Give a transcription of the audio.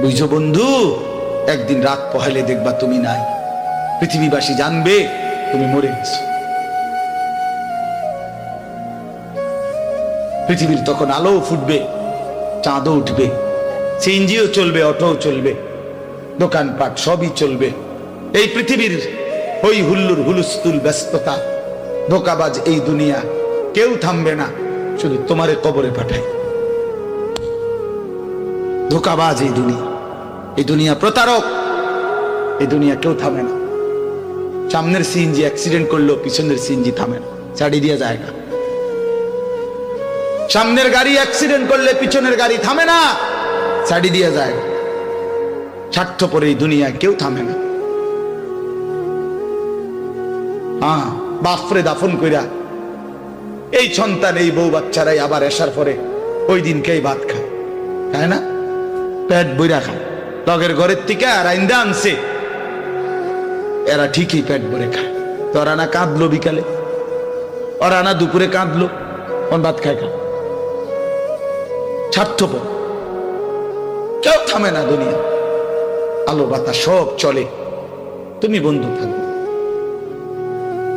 বুঝছো বন্ধু, একদিন রাত পহেলে দেখবা তুমি নাই, পৃথিবীবাসী জানবে তুমি মরে গেছো। পৃথিবীর তখন আলো ফুটবে, চাঁদও উঠবে, সিএনজিও চলবে, অটোও চলবে, দোকানপাট সবই চলবে। এই পৃথিবীর হই হুল্লুর হুলুস্থুল ব্যস্ততা, ধোকাবাজ এই দুনিয়া, কেউ থামবে না, শুধু তোমারে কবরে পাঠায়। ধোকাবাজ এই দুনিয়া প্রতারক, এই দুনিয়া কেউ থামে না। সামনের সিএনজি অ্যাক্সিডেন্ট করলো, পিছনের সিএনজি থামে না, ছাড়ি দিয়ে জায়গা। সামনের গাড়ি অ্যাক্সিডেন্ট করলে পিছনের গাড়ি থামে না, ছাড়ি দিয়ে যায়। স্বার্থপর এই দুনিয়া কেউ থামে না। হ্যাঁ, বাপরে দাফন কইরা এই সন্তান, এই বউ বাচ্চারাই আবার এসার পরে ওই দিনকেই ভাত খায়, তাই না? পেট বইরা খায়, লগের ঘরের থেকে আর আইন্দা আনছে, এরা ঠিকই পেট ভরে খায়। তো ওরা না কাঁদলো বিকালে, ওরা না দুপুরে কাঁদলো, কোন ভাত খায় খা। স্বার্থপর, কেউ থামে না দুনিয়া, আলো বাতাস সব চলে, তুমি বন্ধু থাকবে।